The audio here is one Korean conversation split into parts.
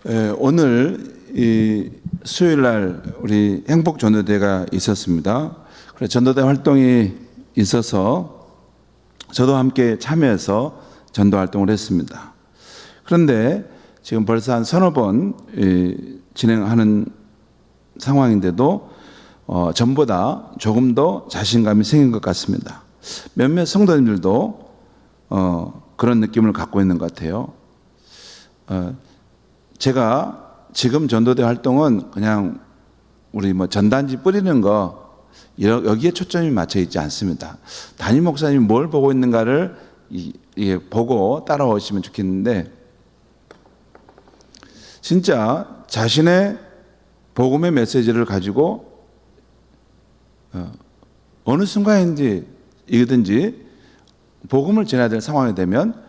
오늘 이 수요일 날 우리 행복 전도대가 있었습니다. 그래서 전도대 활동이 있어서 저도 함께 참여해서 전도 활동을 했습니다. 그런데 지금 벌써 한 서너 번 진행하는 상황인데도 전보다 조금 더 자신감이 생긴 것 같습니다. 몇몇 성도님들도 그런 느낌을 갖고 있는 것 같아요. 제가 지금 전도대 활동은 그냥 우리 전단지 뿌리는 거 여기에 초점이 맞춰 있지 않습니다. 담임 목사님이 뭘 보고 있는가를 보고 따라오시면 좋겠는데, 진짜 자신의 복음의 메시지를 가지고 어느 순간이든지 복음을 전해야 될 상황이 되면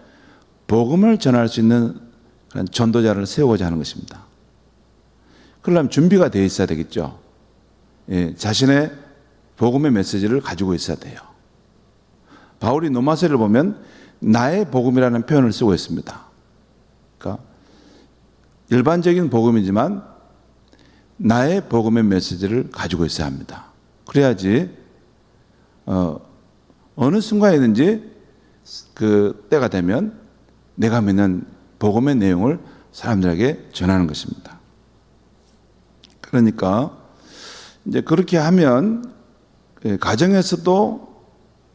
복음을 전할 수 있는 그런 전도자를 세우고자 하는 것입니다. 그러려면 준비가 되어 있어야 되겠죠. 자신의 복음의 메시지를 가지고 있어야 돼요. 바울이 로마서를 보면 나의 복음이라는 표현을 쓰고 있습니다. 그러니까 일반적인 복음이지만 나의 복음의 메시지를 가지고 있어야 합니다. 그래야지 어느 순간이든지 그 때가 되면 내가 믿는 복음의 내용을 사람들에게 전하는 것입니다. 그러니까 이제 그렇게 하면 가정에서도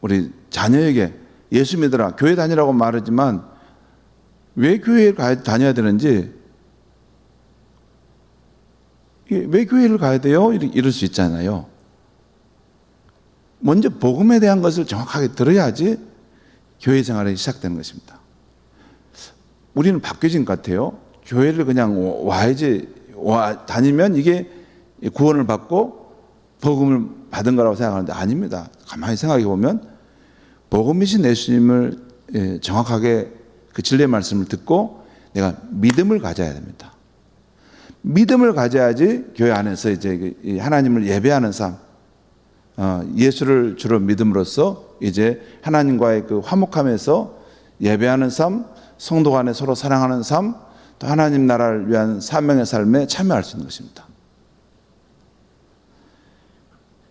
우리 자녀에게 예수 믿으라, 교회 다니라고 말하지만 왜 교회를 다녀야 되는지, 왜 교회를 가야 돼요? 이럴 수 있잖아요. 먼저 복음에 대한 것을 정확하게 들어야지 교회 생활이 시작되는 것입니다. 우리는 바뀌어진 것 같아요. 교회를 그냥 다니면 이게 구원을 받고 복음을 받은 거라고 생각하는데 아닙니다. 가만히 생각해 보면 복음이신 예수님을 정확하게 그 진리의 말씀을 듣고 내가 믿음을 가져야 됩니다. 믿음을 가져야지 교회 안에서 이제 하나님을 예배하는 삶, 예수를 주로 믿음으로써 이제 하나님과의 그 화목함에서 예배하는 삶, 성도 간에 서로 사랑하는 삶, 또 하나님 나라를 위한 사명의 삶에 참여할 수 있는 것입니다.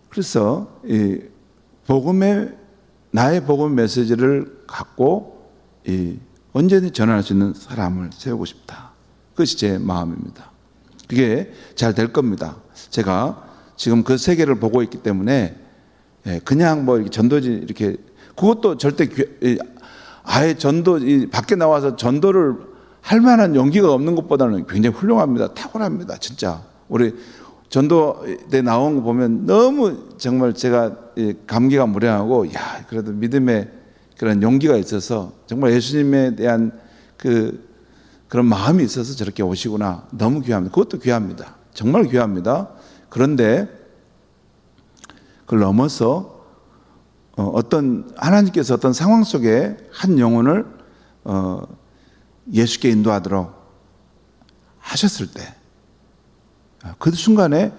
그래서 이 나의 복음 메시지를 갖고 언제든지 전할 수 있는 사람을 세우고 싶다. 그것이 제 마음입니다. 그게 잘 될 겁니다. 제가 지금 그 세계를 보고 있기 때문에 그냥 전도지 이렇게, 그것도 절대 아예 밖에 나와서 전도를 할 만한 용기가 없는 것보다는 굉장히 훌륭합니다. 탁월합니다. 진짜. 우리 전도대 나온 거 보면 너무 정말 제가 감기가 무량하고, 그래도 믿음의 그런 용기가 있어서 정말 예수님에 대한 그런 마음이 있어서 저렇게 오시구나. 너무 귀합니다. 그것도 귀합니다. 정말 귀합니다. 그런데 그걸 넘어서 하나님께서 어떤 상황 속에 한 영혼을 예수께 인도하도록 하셨을 때, 그 순간에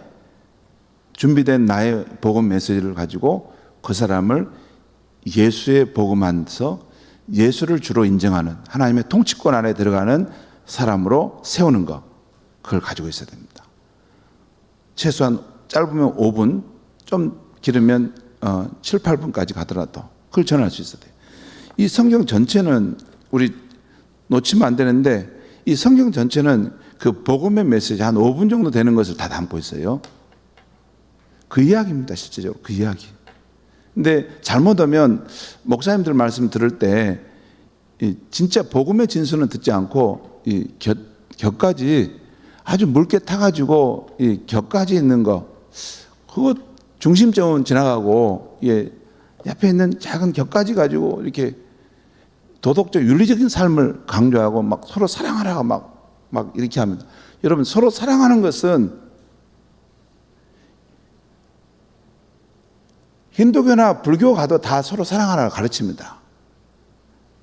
준비된 나의 복음 메시지를 가지고 그 사람을 예수의 복음 안에서 예수를 주로 인정하는 하나님의 통치권 안에 들어가는 사람으로 세우는 것, 그걸 가지고 있어야 됩니다. 최소한 짧으면 5분, 좀 길으면 7, 8분까지 가더라도 그걸 전할 수 있어야 돼요. 이 성경 전체는 우리 놓치면 안 되는데, 이 성경 전체는 그 복음의 메시지 한 5분 정도 되는 것을 다 담고 있어요. 그 이야기입니다. 실제적으로 그 이야기. 근데 잘못하면 목사님들 말씀 들을 때 진짜 복음의 진수는 듣지 않고 곁까지 아주 묽게 타가지고 곁까지 있는 거, 그거 중심점은 지나가고 옆에 있는 작은 곁까지 가지고 이렇게 도덕적 윤리적인 삶을 강조하고 막 서로 사랑하라고 막 이렇게 합니다. 여러분, 서로 사랑하는 것은 힌두교나 불교 가도 다 서로 사랑하라고 가르칩니다.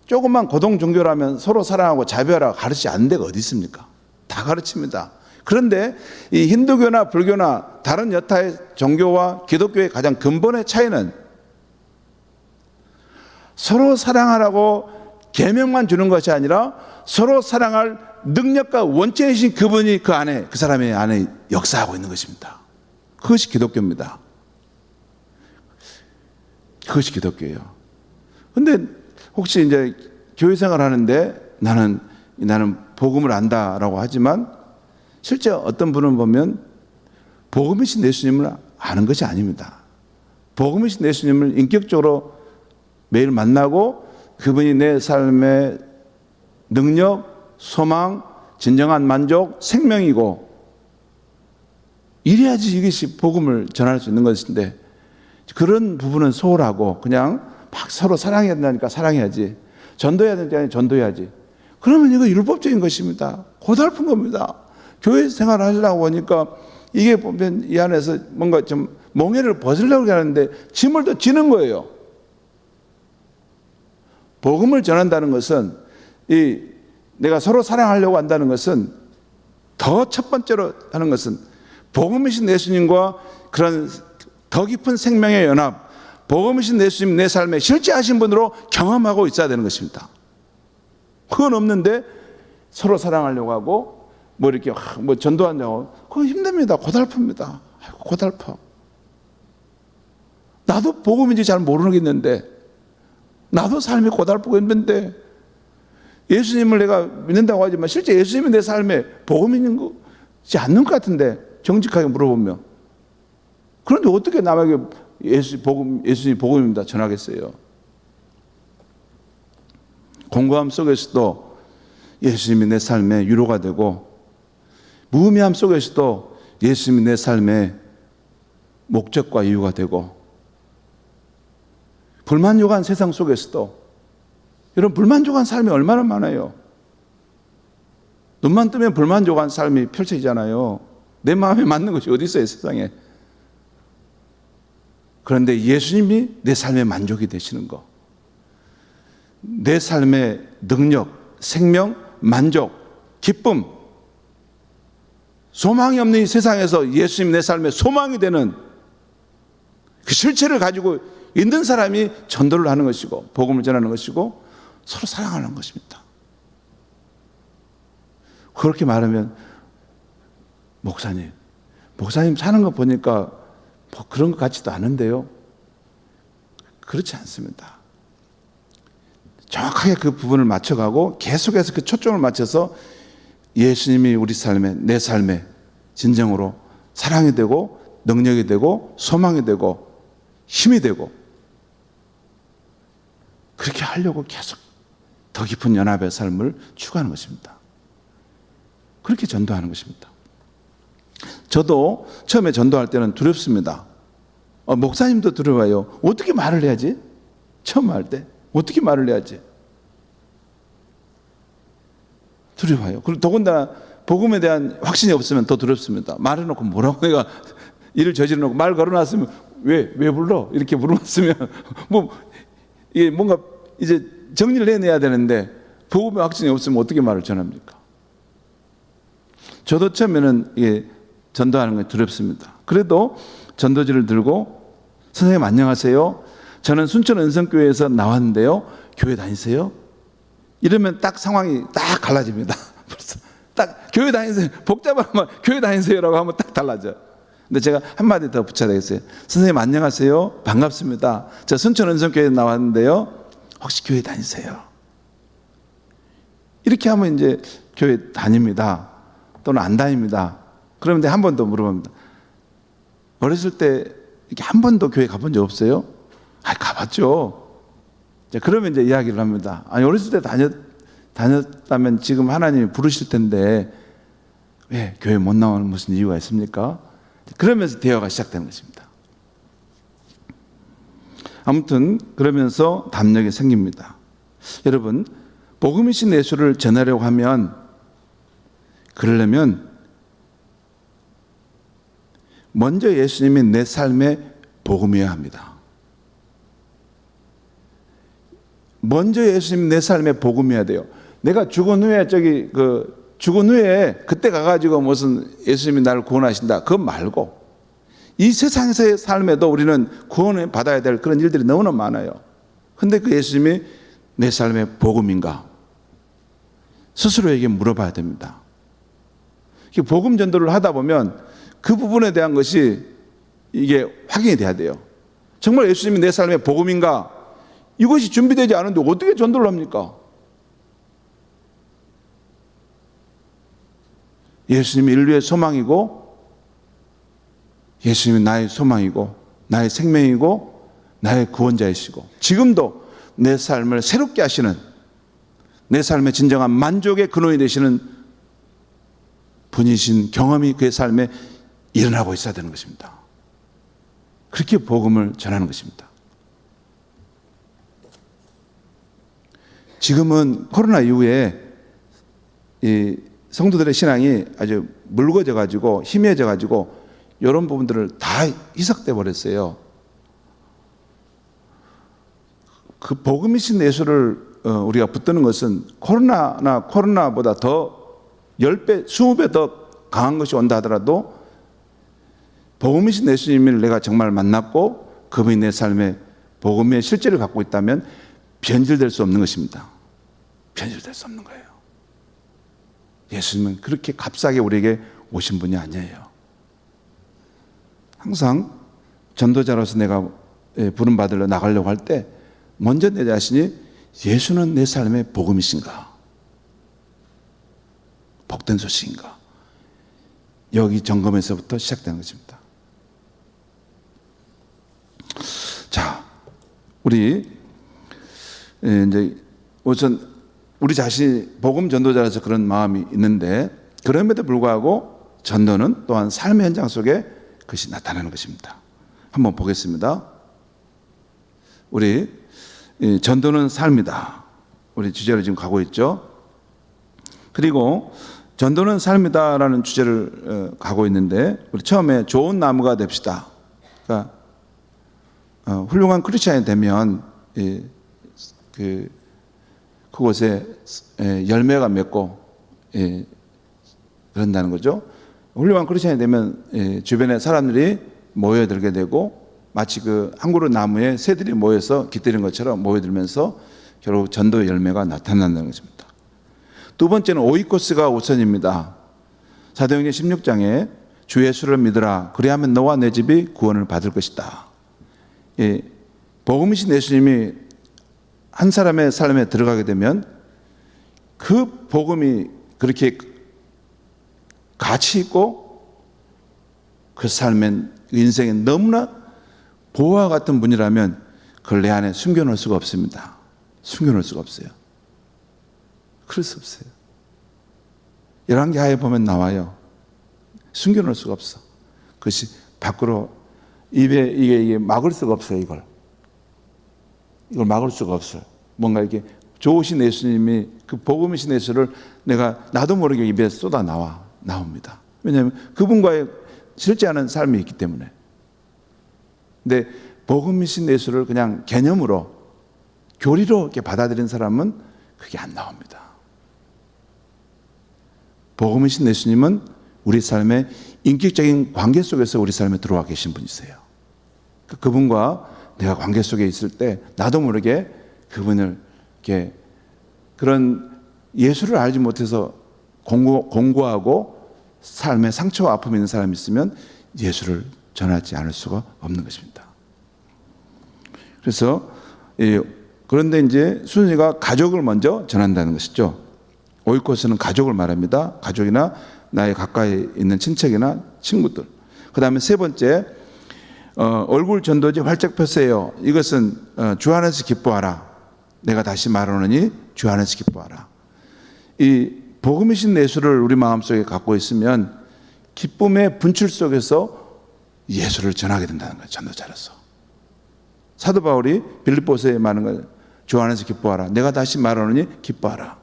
조금만 고동 종교라면 서로 사랑하고 자비하라고 가르치지 않는 데가 어디 있습니까? 다 가르칩니다. 그런데 이 힌두교나 불교나 다른 여타의 종교와 기독교의 가장 근본의 차이는 서로 사랑하라고 계명만 주는 것이 아니라 서로 사랑할 능력과 원천이신 그분이 그 안에, 그 사람의 안에 역사하고 있는 것입니다. 그것이 기독교입니다. 그것이 기독교예요. 근데 혹시 이제 교회 생활 하는데 나는 복음을 안다라고 하지만 실제 어떤 분은 보면 복음이신 예수님을 아는 것이 아닙니다. 복음이신 예수님을 인격적으로 매일 만나고 그분이 내 삶의 능력, 소망, 진정한 만족, 생명이고 이래야지 이것이 복음을 전할 수 있는 것인데 그런 부분은 소홀하고 그냥 막 서로 사랑해야 된다니까 사랑해야지, 전도해야 된다니까 전도해야지. 그러면 이거 율법적인 것입니다. 고달픈 겁니다. 교회 생활을 하려고 하니까 이게 보면 이 안에서 뭔가 좀 몽해를 벗으려고 하는데 짐을 더 지는 거예요. 복음을 전한다는 것은 내가 서로 사랑하려고 한다는 것은 더 첫 번째로 하는 것은 복음이신 예수님과 그런 더 깊은 생명의 연합, 복음이신 예수님 내 삶에 실제하신 분으로 경험하고 있어야 되는 것입니다. 그건 없는데 서로 사랑하려고 하고 뭐 이렇게 뭐 전도하냐고 그건 힘듭니다. 고달픕니다. 고달퍼. 나도 복음인지 잘 모르겠는데 나도 삶이 고달프고 힘든데 예수님을 내가 믿는다고 하지만 실제 예수님이 내 삶에 복음 있는 것이 않는 것 같은데 정직하게 물어보면 그런데 어떻게 남에게 예수님 복음입니다 전하겠어요? 공고함 속에서도 예수님이 내 삶의 위로가 되고 무의미함 속에서도 예수님이 내 삶의 목적과 이유가 되고 불만족한 세상 속에서도 여러분 불만족한 삶이 얼마나 많아요. 눈만 뜨면 불만족한 삶이 펼쳐지잖아요. 내 마음에 맞는 것이 어디 있어요 세상에. 그런데 예수님이 내 삶의 만족이 되시는 거, 내 삶의 능력, 생명, 만족, 기쁨, 소망이 없는 이 세상에서 예수님 내 삶의 소망이 되는 그 실체를 가지고 있는 사람이 전도를 하는 것이고 복음을 전하는 것이고 서로 사랑하는 것입니다. 그렇게 말하면 목사님 사는 거 보니까 뭐 그런 것 같지도 않은데요. 그렇지 않습니다. 정확하게 그 부분을 맞춰가고 계속해서 그 초점을 맞춰서 예수님이 우리 삶에, 내 삶에 진정으로 사랑이 되고 능력이 되고 소망이 되고 힘이 되고 그렇게 하려고 계속 더 깊은 연합의 삶을 추구하는 것입니다. 그렇게 전도하는 것입니다. 저도 처음에 전도할 때는 두렵습니다. 목사님도 두려워요. 어떻게 말을 해야지? 처음 할 때 어떻게 말을 해야지? 두려워요. 그리고 더군다나 복음에 대한 확신이 없으면 더 두렵습니다. 말해놓고 뭐라고 내가 일을 저질러놓고 말 걸어놨으면 왜 불러? 이렇게 물어봤으면 이게 뭔가 이제 정리를 해내야 되는데 복음의 확신이 없으면 어떻게 말을 전합니까? 저도 처음에는 이게 전도하는 게 두렵습니다. 그래도 전도지를 들고 선생님 안녕하세요. 저는 순천 은성교회에서 나왔는데요. 교회 다니세요? 이러면 딱 상황이 딱 갈라집니다. 벌써 딱 교회 다니세요. 복잡하면 교회 다니세요라고 하면 딱 달라져. 근데 제가 한마디 더 붙여야 되겠어요. 선생님 안녕하세요. 반갑습니다. 저 순천 은성교회에 나왔는데요. 혹시 교회 다니세요? 이렇게 하면 이제 교회 다닙니다. 또는 안 다닙니다. 그런데 한 번 더 물어봅니다. 어렸을 때 이렇게 한 번도 교회 가본 적 없어요? 가봤죠. 그러면 이제 이야기를 합니다. 아니, 어렸을 때 다녔다면 지금 하나님이 부르실 텐데 왜 교회 못 나오는 무슨 이유가 있습니까? 그러면서 대화가 시작되는 것입니다. 아무튼 그러면서 담력이 생깁니다. 여러분, 복음이신 예수를 전하려고 하면 그러려면 먼저 예수님이 내 삶의 복음이어야 합니다. 먼저 예수님이 내 삶의 복음이어야 돼요. 내가 죽은 후에 죽은 후에 그때 가가지고 무슨 예수님이 나를 구원하신다 그거 말고 이 세상에서의 삶에도 우리는 구원을 받아야 될 그런 일들이 너무나 많아요. 근데 그 예수님이 내 삶의 복음인가? 스스로에게 물어봐야 됩니다. 복음 전도를 하다 보면 그 부분에 대한 것이 이게 확인이 돼야 돼요. 정말 예수님이 내 삶의 복음인가? 이것이 준비되지 않은데 어떻게 전도를 합니까? 예수님이 인류의 소망이고, 예수님이 나의 소망이고, 나의 생명이고, 나의 구원자이시고, 지금도 내 삶을 새롭게 하시는, 내 삶의 진정한 만족의 근원이 되시는 분이신 경험이 그의 삶에 일어나고 있어야 되는 것입니다. 그렇게 복음을 전하는 것입니다. 지금은 코로나 이후에 이 성도들의 신앙이 아주 묽어져 가지고 희미해져 가지고 이런 부분들을 다 희석돼 버렸어요. 그 복음이신 예수를 우리가 붙드는 것은 코로나보다 더 10배, 20배 더 강한 것이 온다 하더라도 복음이신 예수님을 내가 정말 만났고 그분이 내 삶에 복음의 실제를 갖고 있다면 변질될 수 없는 것입니다. 변질될 수 없는 거예요. 예수님은 그렇게 값싸게 우리에게 오신 분이 아니에요. 항상 전도자로서 내가 부름받으러 나가려고 할 때 먼저 내 자신이 예수는 내 삶의 복음이신가? 복된 소식인가? 여기 점검에서부터 시작되는 것입니다. 자, 우리 이제 우선 우리 자신이 복음 전도자라서 그런 마음이 있는데 그럼에도 불구하고 전도는 또한 삶의 현장 속에 그것이 나타나는 것입니다. 한번 보겠습니다. 우리 전도는 삶이다. 우리 주제로 지금 가고 있죠. 그리고 전도는 삶이다라는 주제를 가고 있는데 우리 처음에 좋은 나무가 됩시다. 그러니까 훌륭한 크리스찬이 되면 그곳에 열매가 맺고 그런다는 거죠. 훌륭한 크리스찬이 되면 주변에 사람들이 모여들게 되고 마치 그 한 그루 나무에 새들이 모여서 깃들인 것처럼 모여들면서 결국 전도의 열매가 나타난다는 것입니다. 두 번째는 오이코스가 우선입니다. 사도행전 16장에 주 예수를 믿으라 그리하면 너와 내 집이 구원을 받을 것이다. 복음이신 예수님이 한 사람의 삶에 들어가게 되면 그 복음이 그렇게 가치 있고 그 삶의 인생에 너무나 보화와 같은 분이라면 그걸 내 안에 숨겨놓을 수가 없습니다. 숨겨놓을 수가 없어요. 그럴 수 없어요. 열왕기하에 보면 나와요. 숨겨놓을 수가 없어. 그것이 밖으로 입에 이게 막을 수가 없어요. 이걸 막을 수가 없어요. 뭔가 이렇게 좋으신 예수님이 그 복음이신 예수를 내가 나도 모르게 입에 쏟아 나옵니다. 왜냐하면 그분과의 실제하는 삶이 있기 때문에. 근데 복음이신 예수를 그냥 개념으로 교리로 이렇게 받아들인 사람은 그게 안 나옵니다. 복음이신 예수님은 우리 삶의 인격적인 관계 속에서 우리 삶에 들어와 계신 분이세요. 그분과 내가 관계 속에 있을 때 나도 모르게 그분을 이렇게 그런 예수를 알지 못해서 공고하고 삶에 상처와 아픔이 있는 사람이 있으면 예수를 전하지 않을 수가 없는 것입니다. 그래서 그런데 이제 순위가 가족을 먼저 전한다는 것이죠. 오이코스는 가족을 말합니다. 가족이나 나의 가까이 있는 친척이나 친구들. 그 다음에 세 번째 얼굴 전도지 활짝 펴세요. 이것은 주 안에서 기뻐하라. 내가 다시 말하노니 주 안에서 기뻐하라. 이 복음이신 예수를 우리 마음속에 갖고 있으면 기쁨의 분출 속에서 예수를 전하게 된다는 거예요. 전도자로서. 사도 바울이 빌립보서에 말하는 거예요. 주 안에서 기뻐하라. 내가 다시 말하노니 기뻐하라.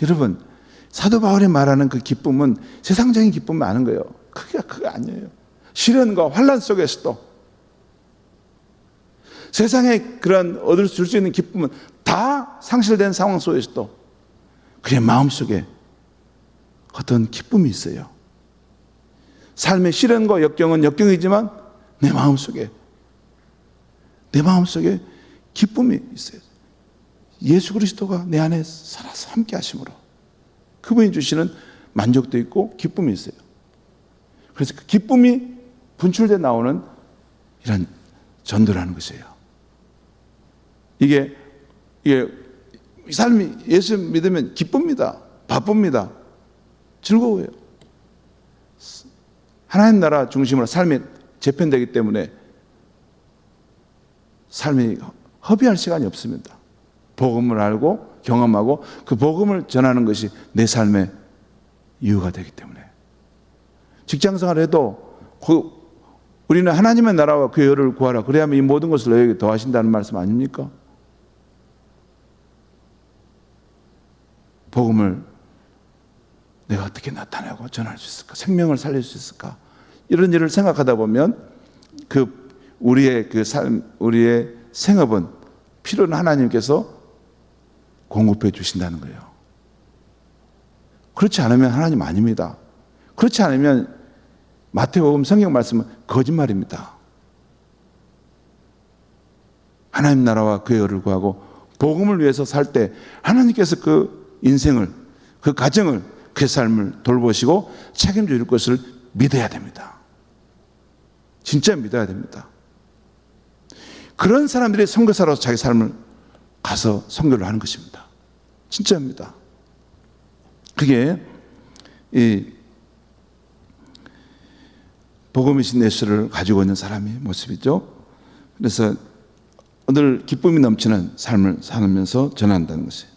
여러분, 사도 바울이 말하는 그 기쁨은 세상적인 기쁨이 아닌 거예요. 그게 아니에요. 시련과 환난 속에서도 세상에 그런 줄 수 있는 기쁨은 다 상실된 상황 속에서도 그의 마음속에 어떤 기쁨이 있어요. 삶의 시련과 역경은 역경이지만 내 마음속에 기쁨이 있어요. 예수 그리스도가 내 안에 살아서 함께 하심으로 그분이 주시는 만족도 있고 기쁨이 있어요. 그래서 그 기쁨이 분출돼 나오는 이런 전도라는 것이에요. 이게 삶이 예수 믿으면 기쁩니다. 바쁩니다. 즐거워요. 하나님 나라 중심으로 삶이 재편되기 때문에 삶이 허비할 시간이 없습니다. 복음을 알고 경험하고 그 복음을 전하는 것이 내 삶의 이유가 되기 때문에. 직장생활 해도 우리는 하나님의 나라와 그 의를 구하라. 그래야만 이 모든 것을 너에게 더하신다는 말씀 아닙니까? 복음을 내가 어떻게 나타내고 전할 수 있을까? 생명을 살릴 수 있을까? 이런 일을 생각하다 보면 우리의 삶, 우리의 생업은 필요는 하나님께서 공급해 주신다는 거예요. 그렇지 않으면 하나님 아닙니다. 그렇지 않으면 마태복음 성경 말씀은 거짓말입니다. 하나님 나라와 그의 의를 구하고 복음을 위해서 살 때 하나님께서 그 인생을, 그 가정을, 그 삶을 돌보시고 책임져 줄 것을 믿어야 됩니다. 진짜 믿어야 됩니다. 그런 사람들이 선교사로서 자기 삶을 가서 선교를 하는 것입니다. 진짜입니다. 그게 이 복음이신 예수를 가지고 있는 사람의 모습이죠. 그래서 늘 기쁨이 넘치는 삶을 살면서 전한다는 것이에요.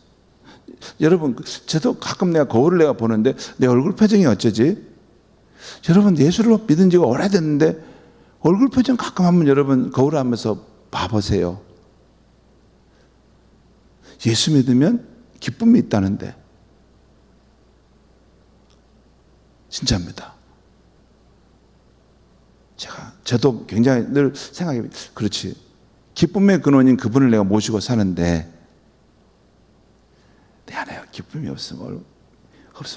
여러분, 저도 가끔 내가 거울을 보는데 내 얼굴 표정이 어쩌지? 여러분, 예수를 믿은 지가 오래됐는데 얼굴 표정 가끔 한번 여러분 거울을 하면서 봐보세요. 예수 믿으면 기쁨이 있다는데 진짜입니다. 저도 굉장히 늘 생각해, 그렇지, 기쁨의 근원인 그분을 내가 모시고 사는데 내 안에 기쁨이 없으면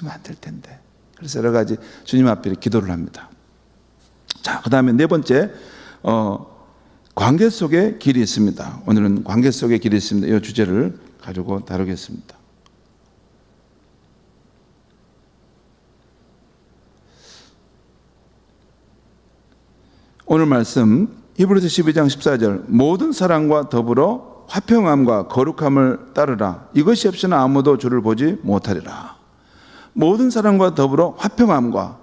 안 될 텐데. 그래서 여러 가지 주님 앞에 기도를 합니다. 자, 그 다음에 네 번째, 관계 속에 길이 있습니다. 오늘은 관계 속에 길이 있습니다. 이 주제를 가지고 다루겠습니다. 오늘 말씀 히브리서 12장 14절, 모든 사랑과 더불어 화평함과 거룩함을 따르라. 이것이 없이는 아무도 주를 보지 못하리라. 모든 사랑과 더불어 화평함과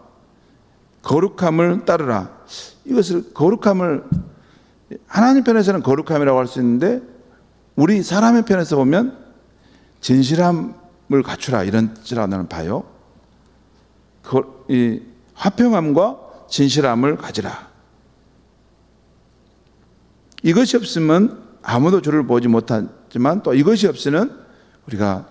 거룩함을 따르라. 이것을 거룩함을 하나님 편에서는 거룩함이라고 할 수 있는데 우리 사람의 편에서 보면 진실함을 갖추라 이런 뜻이라고 나는 봐요. 이 화평함과 진실함을 가지라. 이것이 없으면 아무도 주를 보지 못하지만 또 이것이 없이는 우리가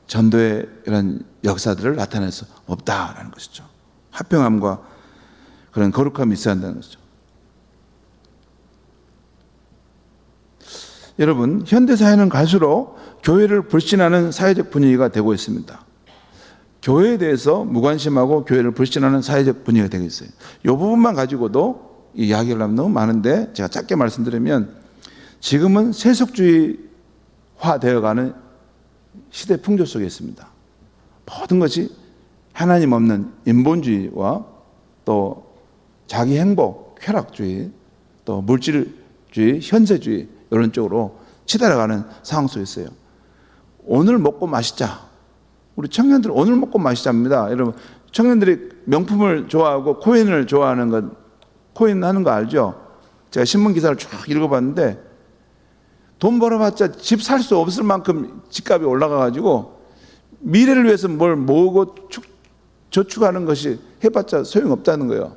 전도의 이런 역사들을 나타낼 수 없다라는 것이죠. 화평함과 그런 거룩함이 있어야 한다는 것이죠. 여러분, 현대사회는 갈수록 교회를 불신하는 사회적 분위기가 되고 있습니다. 교회에 대해서 무관심하고 교회를 불신하는 사회적 분위기가 되고 있어요. 이 부분만 가지고도 이야기를 하면 너무 많은데 제가 짧게 말씀드리면 지금은 세속주의화 되어가는 시대 풍조 속에 있습니다. 모든 것이 하나님 없는 인본주의와 또 자기 행복, 쾌락주의, 또 물질주의, 현세주의 이런 쪽으로 치달아가는 상황 속에 있어요. 오늘 먹고 마시자. 우리 청년들 오늘 먹고 마시자입니다. 여러분, 청년들이 명품을 좋아하고 코인을 좋아하는 것, 코인 하는 거 알죠? 제가 신문 기사를 쭉 읽어봤는데 돈 벌어봤자 집 살 수 없을 만큼 집값이 올라가가지고 미래를 위해서 뭘 모으고 저축하는 것이 해봤자 소용없다는 거예요.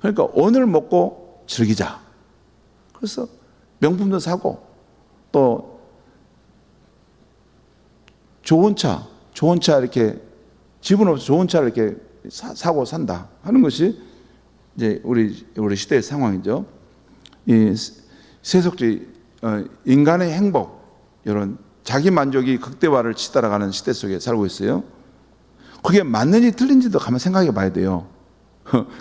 그러니까 오늘 먹고 즐기자. 그래서 명품도 사고 또 좋은 차 이렇게 집은 없어 좋은 차를 이렇게 사고 산다 하는 것이 이제 우리 시대의 상황이죠. 이 세속주의, 인간의 행복, 이런 자기 만족이 극대화를 치달아가는 시대 속에 살고 있어요. 그게 맞는지 틀린지도 가만 생각해 봐야 돼요.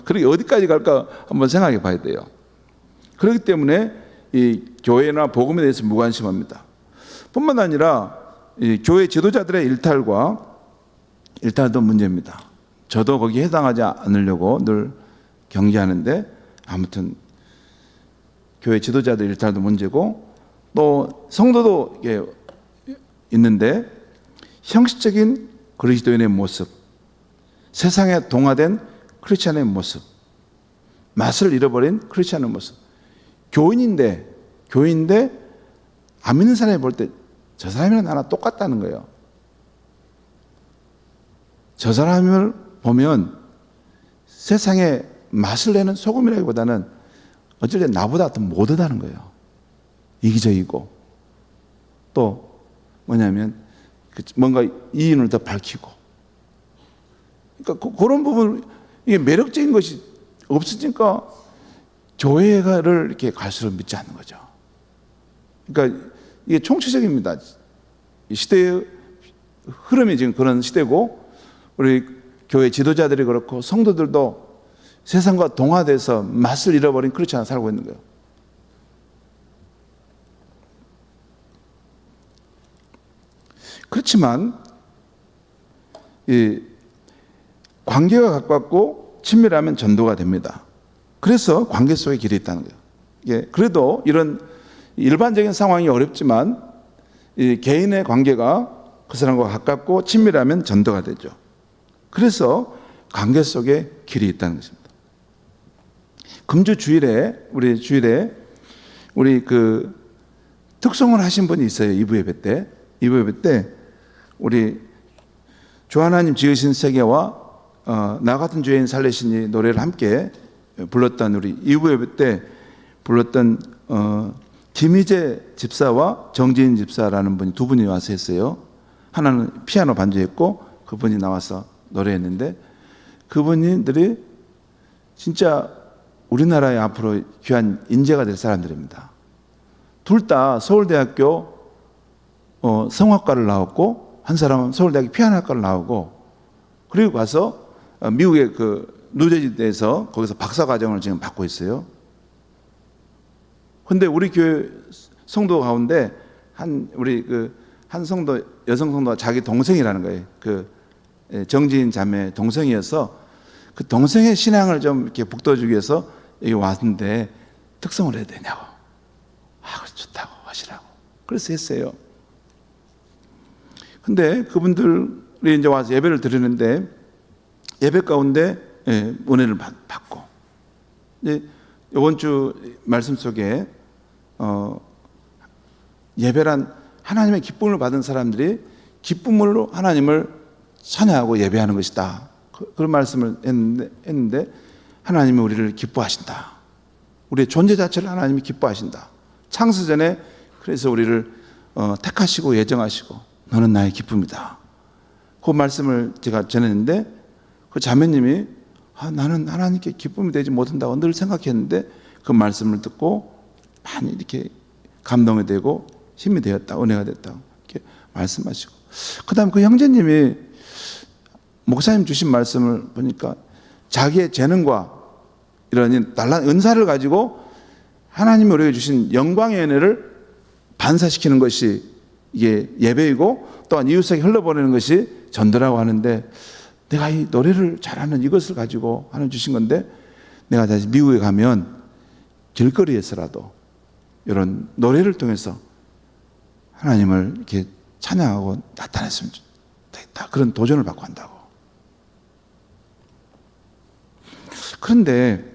그렇게 어디까지 갈까 한번 생각해 봐야 돼요. 그렇기 때문에 이 교회나 복음에 대해서 무관심합니다. 뿐만 아니라 이 교회 지도자들의 일탈과 일탈도 문제입니다. 저도 거기에 해당하지 않으려고 늘 경계하는데, 아무튼 교회 지도자들 일탈도 문제고, 또 성도도 이게 있는데, 형식적인 그리스도인의 모습, 세상에 동화된 크리스찬의 모습, 맛을 잃어버린 크리스찬의 모습, 교인인데 안 믿는 사람이 볼 때 저 사람이랑 나랑 똑같다는 거예요. 저 사람을 보면 세상에 맛을 내는 소금이라기보다는 어쩔 때 나보다 더 못하다는 거예요. 이기적이고, 또 뭐냐면 뭔가 이윤을 더 밝히고, 그러니까 그런 부분, 이게 매력적인 것이 없으니까 교회를 이렇게 갈수록 믿지 않는 거죠. 그러니까 이게 총체적입니다. 시대의 흐름이 지금 그런 시대고, 우리 교회 지도자들이 그렇고 성도들도 세상과 동화돼서 맛을 잃어버린 크리스찬을 살고 있는 거예요. 그렇지만 이 관계가 가깝고 친밀하면 전도가 됩니다. 그래서 관계 속에 길이 있다는 거예요. 예, 그래도 이런 일반적인 상황이 어렵지만 이 개인의 관계가 그 사람과 가깝고 친밀하면 전도가 되죠. 그래서 관계 속에 길이 있다는 것입니다. 금주 주일에 우리 그 특송을 하신 분이 있어요. 2부 예배 때 우리 주 하나님 지으신 세계와 나 같은 죄인 살리시니 노래를 함께 불렀던, 우리 2부 예배 때 불렀던 김희재 집사와 정지인 집사라는 분이, 두 분이 와서 했어요. 하나는 피아노 반주했고 그분이 나와서 노래했는데, 그분들이 진짜 우리나라의 앞으로 귀한 인재가 될 사람들입니다. 둘 다 서울대학교 성악과를 나왔고, 한 사람은 서울대학교 피아노학과를 나오고, 그리고 가서 미국의 그 뉴저지대에서 거기서 박사과정을 지금 받고 있어요. 근데 우리 교회 성도 가운데 한 성도, 여성 성도가 자기 동생이라는 거예요. 그 정지인 자매 동생이어서 그 동생의 신앙을 좀 이렇게 북돋우기 위해서 여기 왔는데 특성을 해야 되냐고. 좋다고 하시라고. 그래서 했어요. 근데 그분들이 이제 와서 예배를 드리는데, 예배 가운데 은혜를 받고, 이번 주 말씀 속에 예배란 하나님의 기쁨을 받은 사람들이 기쁨으로 하나님을 찬양하고 예배하는 것이다. 그런 말씀을 했는데 하나님이 우리를 기뻐하신다. 우리의 존재 자체를 하나님이 기뻐하신다. 창세전에 그래서 우리를 택하시고 예정하시고 너는 나의 기쁨이다. 그 말씀을 제가 전했는데, 그 자매님이 나는 하나님께 기쁨이 되지 못한다고 늘 생각했는데 그 말씀을 듣고 많이 이렇게 감동이 되고 힘이 되었다, 은혜가 됐다 이렇게 말씀하시고, 그 다음 그 형제님이 목사님 주신 말씀을 보니까 자기의 재능과 이런 달란 은사를 가지고 하나님이 우리에게 주신 영광의 은혜를 반사시키는 것이 이게 예배이고, 또한 이웃에게 흘러보내는 것이 전도라고 하는데, 내가 이 노래를 잘하는 이것을 가지고 하나님 주신 건데, 내가 다시 미국에 가면 길거리에서라도 이런 노래를 통해서 하나님을 이렇게 찬양하고 나타냈으면 되겠다. 그런 도전을 받고 한다고. 그런데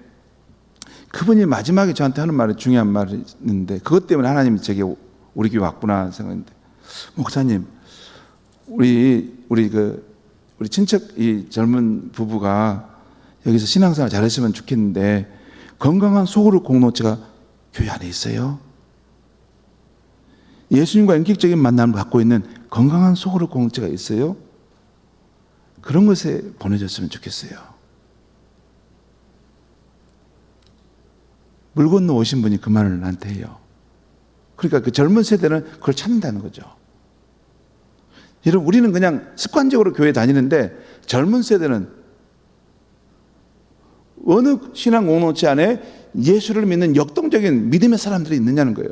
그분이 마지막에 저한테 하는 말이 중요한 말이 있는데, 그것 때문에 하나님이 제게 우리 교회 왔구나 생각했는데, 목사님, 우리 친척 이 젊은 부부가 여기서 신앙생활 잘했으면 좋겠는데 건강한 소그룹 공동체가 교회 안에 있어요? 예수님과 인격적인 만남을 갖고 있는 건강한 소그룹 공동체가 있어요? 그런 것에 보내줬으면 좋겠어요. 물 건너 오신 분이 그 말을 나한테 해요. 그러니까 그 젊은 세대는 그걸 찾는다는 거죠. 여러분, 우리는 그냥 습관적으로 교회 다니는데 젊은 세대는 어느 신앙 공동체 안에 예수를 믿는 역동적인 믿음의 사람들이 있느냐는 거예요.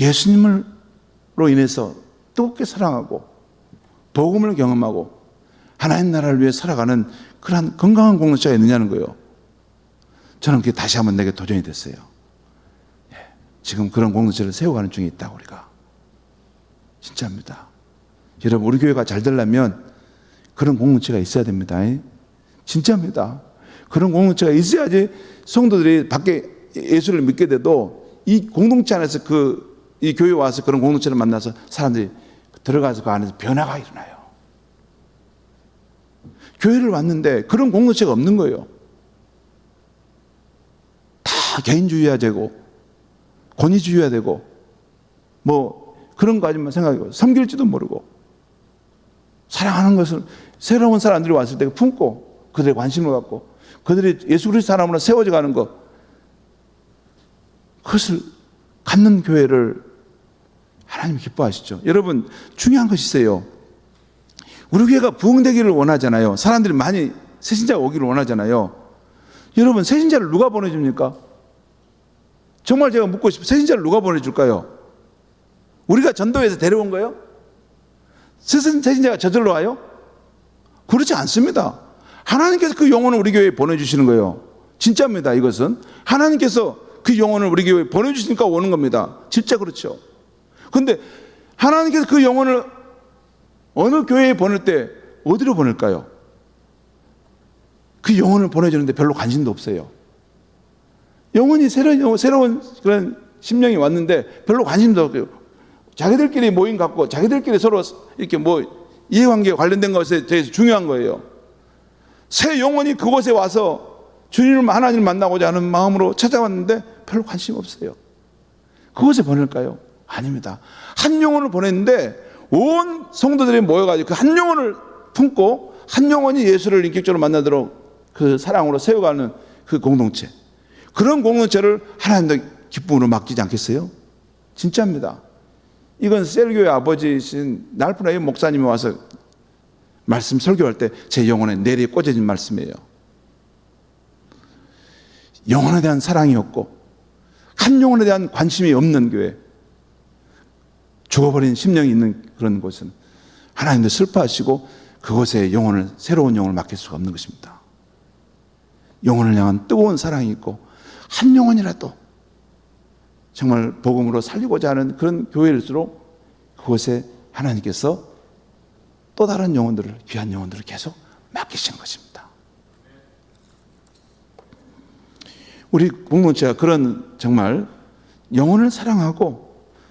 예수님으로 인해서 뜨겁게 사랑하고 복음을 경험하고 하나님 나라를 위해 살아가는 그러한 건강한 공동체가 있느냐는 거예요. 저는 그게 다시 한번 내게 도전이 됐어요. 지금 그런 공동체를 세워가는 중에 있다, 우리가. 진짜입니다. 여러분, 우리 교회가 잘 되려면 그런 공동체가 있어야 됩니다. 진짜입니다. 그런 공동체가 있어야지 성도들이 밖에 예수를 믿게 돼도 이 공동체 안에서 이 교회에 와서 그런 공동체를 만나서 사람들이 들어가서 그 안에서 변화가 일어나요. 교회를 왔는데 그런 공동체가 없는 거예요. 다 개인주의야 되고 권위주의야 되고 뭐 그런 거까지만 생각하고 섬길지도 모르고 사랑하는 것을 새로운 사람들이 왔을 때 품고 그들의 관심을 갖고 그들이 예수 그리스도 사람으로 세워져 가는 것, 그것을 갖는 교회를 하나님이 기뻐하시죠. 여러분, 중요한 것이 있어요. 우리 교회가 부흥되기를 원하잖아요. 사람들이 많이 새신자가 오기를 원하잖아요. 여러분, 새신자를 누가 보내줍니까? 정말 제가 묻고 싶어요. 새신자를 누가 보내줄까요? 우리가 전도해서 데려온 거예요? 새신자가 저절로 와요? 그렇지 않습니다. 하나님께서 그 영혼을 우리 교회에 보내주시는 거예요. 진짜입니다. 이것은 하나님께서 그 영혼을 우리 교회에 보내주시니까 오는 겁니다. 진짜 그렇죠. 그런데 하나님께서 그 영혼을 어느 교회에 보낼 때 어디로 보낼까요? 그 영혼을 보내주는데 별로 관심도 없어요. 영혼이 새로운 그런 심령이 왔는데 별로 관심도 없고요. 자기들끼리 모임 갖고 자기들끼리 서로 이렇게 뭐 이해관계에 관련된 것에 대해서 중요한 거예요. 새 영혼이 그곳에 와서 주님을 하나님을 만나고자 하는 마음으로 찾아왔는데 별로 관심 없어요. 그곳에 보낼까요? 아닙니다. 한 영혼을 보냈는데 온 성도들이 모여가지고 그 한 영혼을 품고 한 영혼이 예수를 인격적으로 만나도록 그 사랑으로 세워가는 그 공동체, 그런 공동체를 하나님도 기쁨으로 맡기지 않겠어요? 진짜입니다. 이건 셀교회 아버지이신 날프나의 목사님이 와서 말씀 설교할 때 제 영혼에 내리에 꽂아진 말씀이에요. 영혼에 대한 사랑이 없고 한 영혼에 대한 관심이 없는 교회, 죽어버린 심령이 있는 그런 곳은 하나님도 슬퍼하시고 그곳에 새로운 영혼을 맡길 수가 없는 것입니다. 영혼을 향한 뜨거운 사랑이 있고 한 영혼이라도 정말 복음으로 살리고자 하는 그런 교회일수록 그곳에 하나님께서 또 다른 영혼들을, 귀한 영혼들을 계속 맡기시는 것입니다. 우리 공동체가 그런 정말 영혼을 사랑하고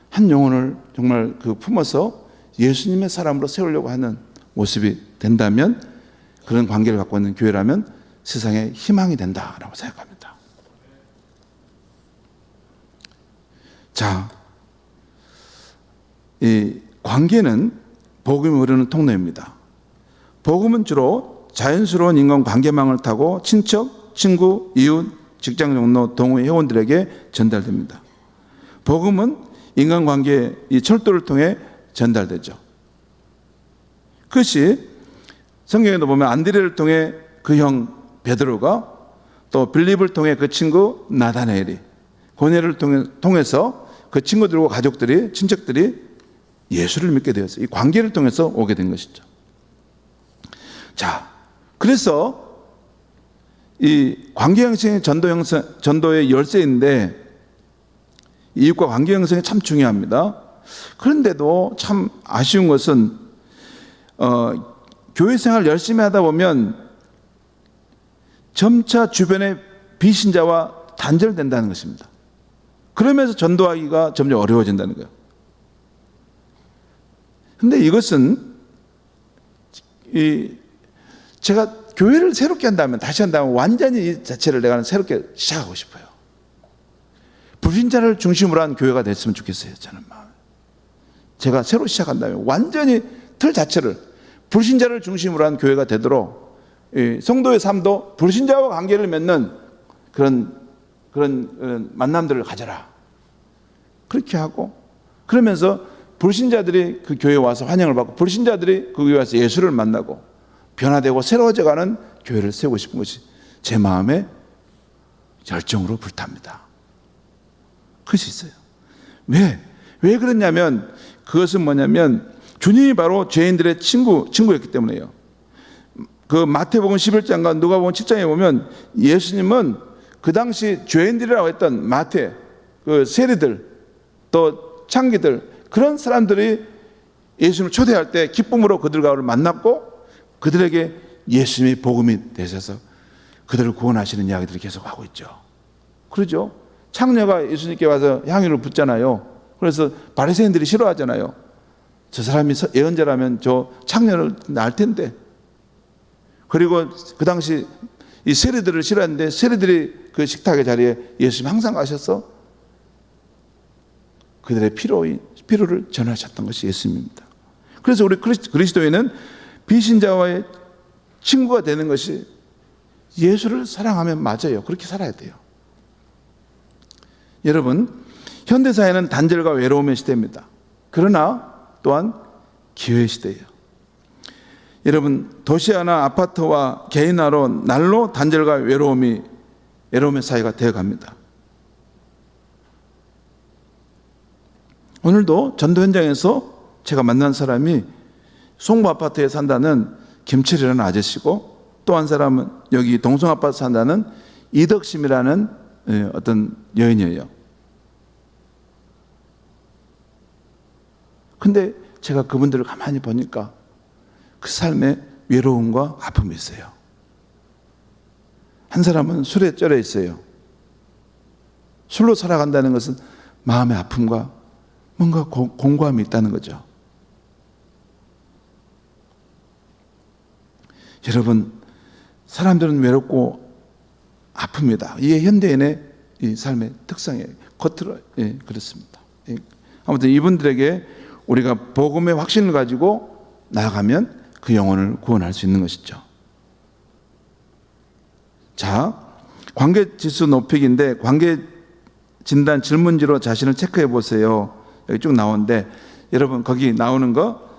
한 영혼을 정말 품어서 예수님의 사람으로 세우려고 하는 모습이 된다면, 그런 관계를 갖고 있는 교회라면 세상에 희망이 된다라고 생각합니다. 자, 이 관계는 복음이 흐르는 통로입니다. 복음은 주로 자연스러운 인간 관계망을 타고 친척, 친구, 이웃, 직장 동료, 동호회 회원들에게 전달됩니다. 복음은 인간관계의 이 철도를 통해 전달되죠. 그것이 성경에도 보면 안드레를 통해 그 형 베드로가, 또 빌립을 통해 그 친구 나다나엘이, 고넬을 통해서 그 친구들과 가족들이, 친척들이 예수를 믿게 되었어요. 이 관계를 통해서 오게 된 것이죠. 자, 그래서 이 관계 형성이 전도의 열쇠인데, 이웃과 관계 형성이 참 중요합니다. 그런데도 참 아쉬운 것은 교회 생활 열심히 하다 보면 점차 주변의 비신자와 단절된다는 것입니다. 그러면서 전도하기가 점점 어려워진다는 거예요. 그런데 이것은 제가 교회를 새롭게 한다면, 다시 한다면 완전히 이 자체를 내가 새롭게 시작하고 싶어요. 불신자를 중심으로 한 교회가 됐으면 좋겠어요. 저는 마음에. 제가 새로 시작한다면 완전히 틀 자체를 불신자를 중심으로 한 교회가 되도록 성도의 삶도 불신자와 관계를 맺는 그런 만남들을 가져라. 그렇게 하고, 그러면서 불신자들이 그 교회에 와서 환영을 받고 불신자들이 그 교회에 와서 예수를 만나고 변화되고 새로워져가는 교회를 세우고 싶은 것이 제 마음에 열정으로 불탑니다. 그것이 있어요. 왜 그러냐면, 그것은 뭐냐면 주님이 바로 죄인들의 친구였기 때문에요. 그 마태복음 11장과 누가복음 10장에 보면 예수님은 그 당시 죄인들이라고 했던 마태, 그 세리들, 또 창기들, 그런 사람들이 예수님을 초대할 때 기쁨으로 그들과 만났고 그들에게 예수님의 복음이 되셔서 그들을 구원하시는 이야기들을 계속 하고 있죠. 그러죠. 창녀가 예수님께 와서 향유를 붓잖아요. 그래서 바리새인들이 싫어하잖아요. 저 사람이 예언자라면 저 창녀를 낳을 텐데. 그리고 그 당시 이 세리들을 싫어했는데 세리들이 그 식탁의 자리에 예수님 항상 가셔서 그들의 피로를 전하셨던 것이 예수님입니다. 그래서 우리 그리스도인은 비신자와의 친구가 되는 것이 예수를 사랑하면 맞아요. 그렇게 살아야 돼요. 여러분, 현대사회는 단절과 외로움의 시대입니다. 그러나 또한 기회의 시대예요. 여러분, 도시화나 아파트와 개인화로 날로 단절과 외로움의 사회가 되어갑니다. 오늘도 전도 현장에서 제가 만난 사람이 송부 아파트에 산다는 김철이라는 아저씨고, 또 한 사람은 여기 동성 아파트 산다는 이덕심이라는 어떤 여인이에요. 근데 제가 그분들을 가만히 보니까 그 삶에 외로움과 아픔이 있어요. 한 사람은 술에 쩔어 있어요. 술로 살아간다는 것은 마음의 아픔과 뭔가 공고함이 있다는 거죠. 여러분, 사람들은 외롭고 아픕니다. 이게 현대인의 이 삶의 특성이에요. 겉으로 그렇습니다. 아무튼 이분들에게 우리가 복음의 확신을 가지고 나아가면 그 영혼을 구원할 수 있는 것이죠. 자, 관계지수 높이기인데 관계 진단 질문지로 자신을 체크해 보세요. 여기 쭉 나오는데 여러분 거기 나오는 거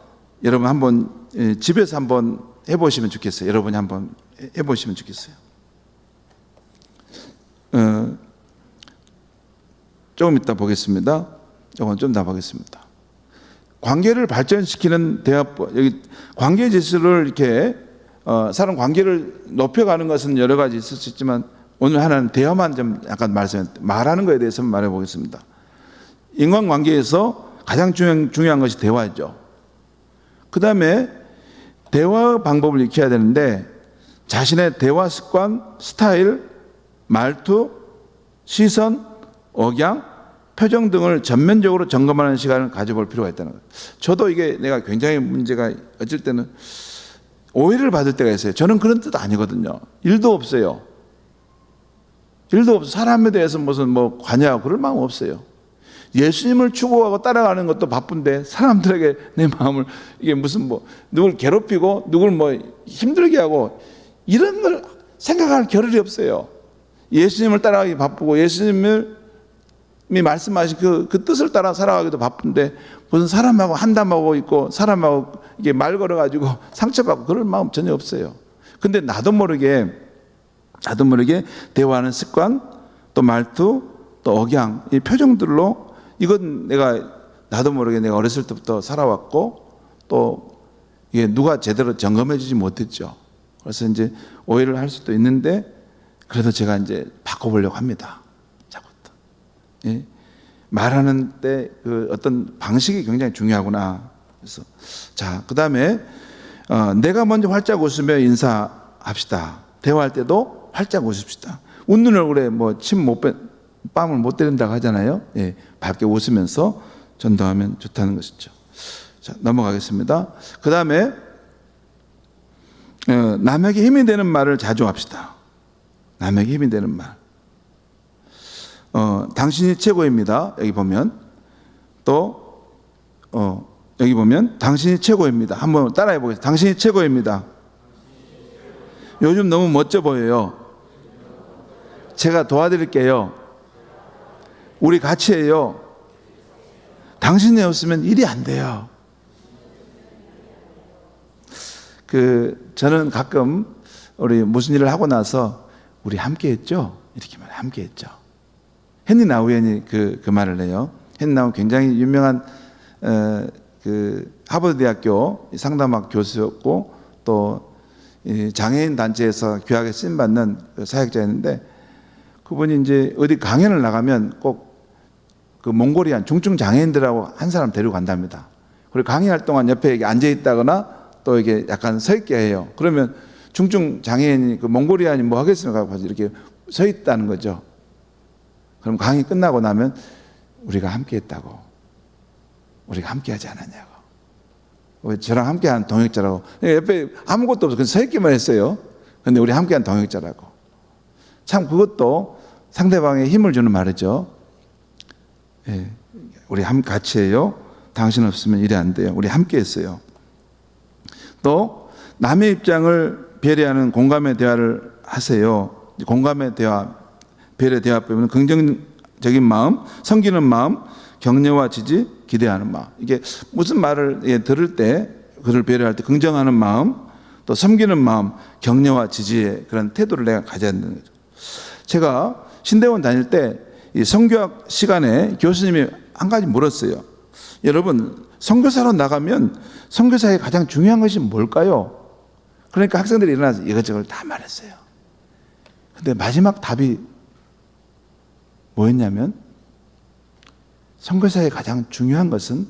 여러분 한번 집에서 한번 해보시면 좋겠어요. 여러분이 한번 해보시면 좋겠어요. 조금 이따 보겠습니다. 조금 좀 더 보겠습니다. 관계를 발전시키는 대화법, 여기 관계 지수를 이렇게 사람 관계를 높여가는 것은 여러 가지 있을 수 있지만 오늘 하나는 대화만 좀 약간 말하는 것에 대해서 말해 보겠습니다. 인간관계에서 가장 중요한 것이 대화죠. 그 다음에 대화 방법을 익혀야 되는데 자신의 대화 습관, 스타일, 말투, 시선, 억양, 표정 등을 전면적으로 점검하는 시간을 가져볼 필요가 있다는 거예요. 저도 이게 내가 굉장히 문제가 어쩔 때는 오해를 받을 때가 있어요. 저는 그런 뜻 아니거든요. 일도 없어요. 일도 없어. 사람에 대해서 무슨 관여하고 그럴 마음 없어요. 예수님을 추구하고 따라가는 것도 바쁜데 사람들에게 내 마음을 이게 무슨 누굴 괴롭히고 누굴 힘들게 하고 이런 걸 생각할 겨를이 없어요. 예수님을 따라가기 바쁘고 예수님이 말씀하신 그 뜻을 따라 살아가기도 바쁜데 무슨 사람하고 한담하고 있고 사람하고 이게 말 걸어가지고 상처받고 그럴 마음 전혀 없어요. 근데 나도 모르게 대화하는 습관, 또 말투, 또 억양, 이 표정들로 이건 나도 모르게 내가 어렸을 때부터 살아왔고 또 이게 누가 제대로 점검해 주지 못했죠. 그래서 이제 오해를 할 수도 있는데 그래도 제가 이제 바꿔보려고 합니다. 자꾸부터. 예? 말하는 때 그 어떤 방식이 굉장히 중요하구나. 그래서 자, 그 다음에 내가 먼저 활짝 웃으며 인사합시다. 대화할 때도 활짝 웃읍시다. 웃는 얼굴에 뺨을 못 때린다고 하잖아요. 예, 밝게 웃으면서 전도하면 좋다는 것이죠. 자, 넘어가겠습니다. 그 다음에 남에게 힘이 되는 말을 자주 합시다. 남에게 힘이 되는 말. 당신이 최고입니다. 여기 보면 또 여기 보면 당신이 최고입니다. 한번 따라해 보겠습니다. 당신이 최고입니다. 요즘 너무 멋져 보여요. 제가 도와드릴게요. 우리 같이 해요. 당신이 없으면 일이 안 돼요. 저는 가끔 우리 무슨 일을 하고 나서 우리 함께 했죠? 이렇게 말해, 함께 했죠. 헨리 나우엔이 그 말을 해요. 헨리 나우엔 굉장히 유명한 그 하버드 대학교 상담학 교수였고 또 장애인 단체에서 귀하게 쓰임 받는 사역자였는데, 그분이 이제 어디 강연을 나가면 꼭 그 몽골이안 중증 장애인들하고 한 사람 데리고 간답니다. 그리고 강의할 동안 옆에 이렇게 앉아 있다거나 또 이게 약간 서 있게 해요. 그러면 중증 장애인이 그 몽골이안이 뭐 하겠습니까? 하고 이렇게 서 있다는 거죠. 그럼 강의 끝나고 나면 우리가 함께 했다고, 우리가 함께 하지 않았냐고, 저랑 함께 한 동역자라고. 옆에 아무것도 없어. 그냥 서 있기만 했어요. 근데 우리 함께 한 동역자라고. 참 그것도 상대방에 힘을 주는 말이죠. 예, 우리 같이 해요. 당신 없으면 일이 안 돼요. 우리 함께 했어요. 또 남의 입장을 배려하는 공감의 대화를 하세요. 공감의 대화, 배려 대화법은 긍정적인 마음, 섬기는 마음, 격려와 지지, 기대하는 마음. 이게 무슨 말을 들을 때, 그를 배려할 때 긍정하는 마음, 또 섬기는 마음, 격려와 지지의 그런 태도를 내가 가져야 되는 거죠. 제가 신대원 다닐 때 이 선교학 시간에 교수님이 한 가지 물었어요. 여러분, 선교사로 나가면 선교사의 가장 중요한 것이 뭘까요? 그러니까 학생들이 일어나서 이것저것 다 말했어요. 근데 마지막 답이 뭐였냐면, 선교사의 가장 중요한 것은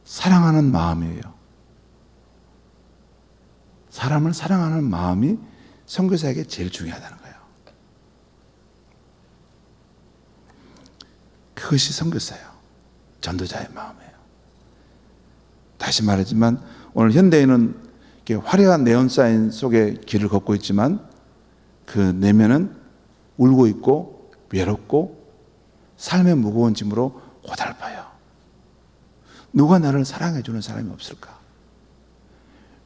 사랑하는 마음이에요. 사람을 사랑하는 마음이 선교사에게 제일 중요하다는 거예요. 그것이 선교사예요. 전도자의 마음이에요. 다시 말하지만 오늘 현대인은 이렇게 화려한 네온사인 속에 길을 걷고 있지만 그 내면은 울고 있고 외롭고 삶의 무거운 짐으로 고달파요. 누가 나를 사랑해 주는 사람이 없을까?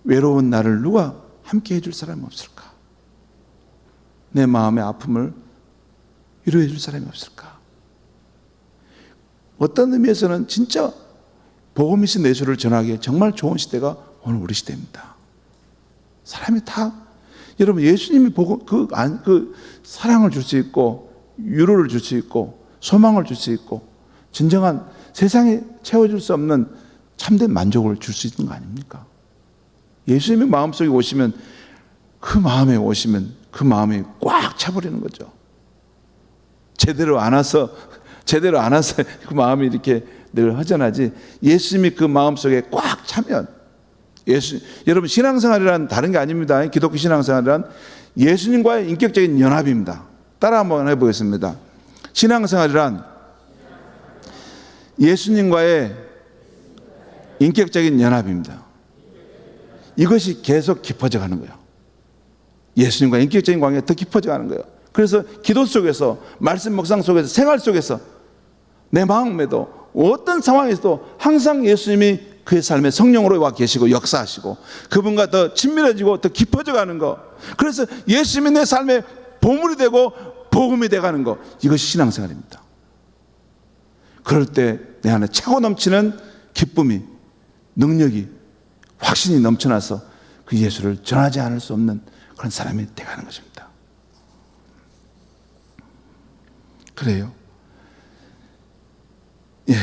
외로운 나를 누가 함께 해줄 사람이 없을까? 내 마음의 아픔을 위로해 줄 사람이 없을까? 어떤 의미에서는 진짜 복음이신 예수를 전하기에 정말 좋은 시대가 오늘 우리 시대입니다. 사람이 다, 여러분, 예수님이 복음, 그 사랑을 줄 수 있고 위로를 줄 수 있고 소망을 줄 수 있고 진정한 세상에 채워줄 수 없는 참된 만족을 줄 수 있는 거 아닙니까? 예수님이 마음속에 오시면 그 마음이 꽉 차버리는 거죠. 제대로 안아서 그 마음이 이렇게 늘 허전하지, 예수님이 그 마음속에 꽉 차면, 여러분, 신앙생활이란 다른 게 아닙니다. 기독교 신앙생활이란 예수님과의 인격적인 연합입니다. 따라 한번 해보겠습니다. 신앙생활이란 예수님과의 인격적인 연합입니다. 이것이 계속 깊어져 가는 거예요. 예수님과 인격적인 관계가 더 깊어져 가는 거예요. 그래서 기도 속에서, 말씀 묵상 속에서, 생활 속에서 내 마음에도 어떤 상황에서도 항상 예수님이 그의 삶에 성령으로 와 계시고 역사하시고 그분과 더 친밀해지고 더 깊어져 가는 거. 그래서 예수님이 내 삶에 보물이 되고 복음이 돼 가는 거. 이것이 신앙생활입니다. 그럴 때 내 안에 차고 넘치는 기쁨이, 능력이, 확신이 넘쳐나서 그 예수를 전하지 않을 수 없는 그런 사람이 돼 가는 것입니다. 그래요. 예.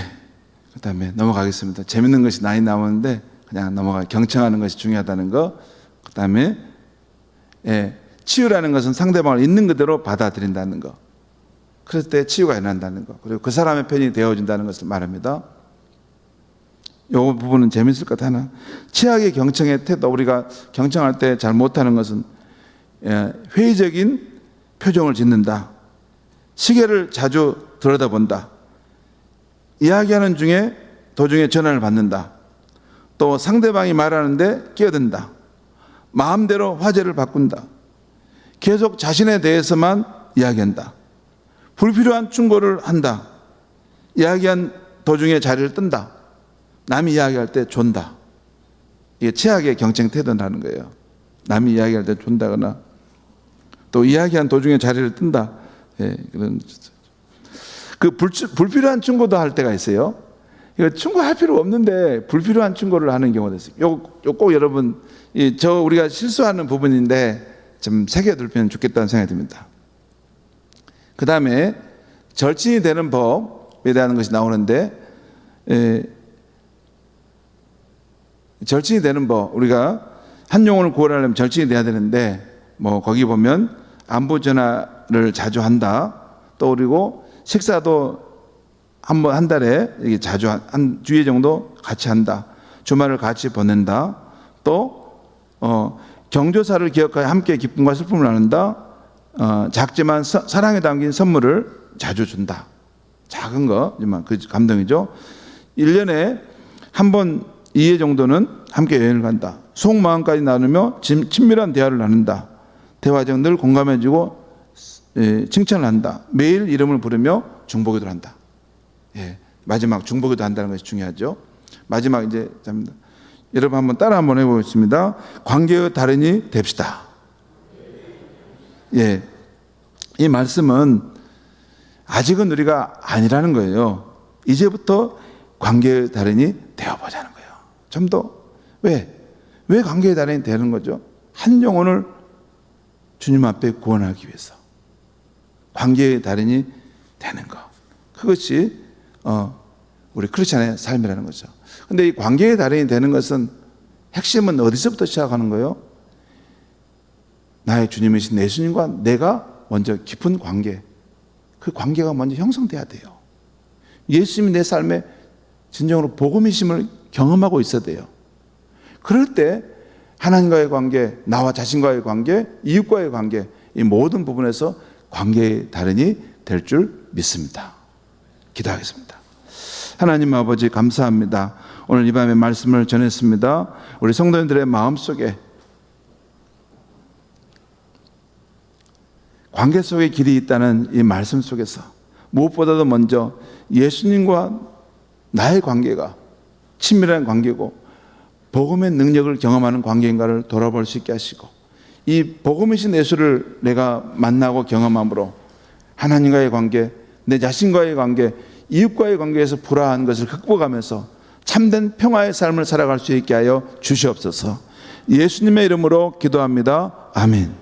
그 다음에 넘어가겠습니다. 재밌는 것이 많이 나오는데 그냥 경청하는 것이 중요하다는 거. 그 다음에 치유라는 것은 상대방을 있는 그대로 받아들인다는 거. 그럴 때 치유가 일어난다는 거. 그리고 그 사람의 편이 되어준다는 것을 말합니다. 이 부분은 재밌을 것 하나. 치약의 경청의 태도, 우리가 경청할 때 잘 못하는 것은 회의적인 표정을 짓는다. 시계를 자주 들여다본다. 이야기하는 중에 도중에 전화를 받는다. 또 상대방이 말하는데 끼어든다. 마음대로 화제를 바꾼다. 계속 자신에 대해서만 이야기한다. 불필요한 충고를 한다. 이야기한 도중에 자리를 뜬다. 남이 이야기할 때 존다. 이게 최악의 경청 태도라는 거예요. 남이 이야기할 때 존다거나 또 이야기한 도중에 자리를 뜬다. 예, 그런 그 불필요한 충고도 할 때가 있어요. 이거 충고할 필요 없는데 불필요한 충고를 하는 경우가 있어요. 요 꼭 여러분, 우리가 실수하는 부분인데 좀 새겨두면 좋겠다는 생각이 듭니다. 그 다음에 절친이 되는 법에 대한 것이 나오는데, 절친이 되는 법, 우리가 한 영혼을 구원하려면 절친이 돼야 되는데, 뭐 거기 보면 안부 전화를 자주 한다. 또 그리고 식사도 한 달에 이게 자주 한 주일 정도 같이 한다. 주말을 같이 보낸다. 또 경조사를 기억하여 함께 기쁨과 슬픔을 나눈다. 작지만 사랑에 담긴 선물을 자주 준다. 작은 거지만 그 감동이죠. 1년에 한 번 2회 정도는 함께 여행을 간다. 속마음까지 나누며 친밀한 대화를 나눈다. 대화 중 늘 공감해주고 칭찬을 한다. 매일 이름을 부르며 중보기도를 한다. 예, 마지막 중보기도 한다는 것이 중요하죠. 마지막 이제 여러분 한번 따라 한번 해보겠습니다. 관계의 달인이 됩시다. 예, 이 말씀은 아직은 우리가 아니라는 거예요. 이제부터 관계의 달인이 되어보자는 거예요. 좀 더 왜 관계의 달인이 되는 거죠? 한 영혼을 주님 앞에 구원하기 위해서 관계의 달인이 되는 것. 그것이 우리 크리스찬의 삶이라는 거죠. 근데 이 관계의 달인이 되는 것은 핵심은 어디서부터 시작하는 거예요? 나의 주님이신 예수님과 내가 먼저 깊은 관계, 그 관계가 먼저 형성돼야 돼요. 예수님이 내 삶에 진정으로 복음이심을 경험하고 있어야 돼요. 그럴 때 하나님과의 관계, 나와 자신과의 관계, 이웃과의 관계, 이 모든 부분에서 관계의 달인이 될 줄 믿습니다. 기도하겠습니다. 하나님 아버지 감사합니다. 오늘 이 밤에 말씀을 전했습니다. 우리 성도님들의 마음속에 관계 속에 길이 있다는 이 말씀 속에서 무엇보다도 먼저 예수님과 나의 관계가 친밀한 관계고 복음의 능력을 경험하는 관계인가를 돌아볼 수 있게 하시고, 이 복음이신 예수를 내가 만나고 경험함으로 하나님과의 관계, 내 자신과의 관계, 이웃과의 관계에서 불화한 것을 극복하면서 참된 평화의 삶을 살아갈 수 있게 하여 주시옵소서. 예수님의 이름으로 기도합니다. 아멘.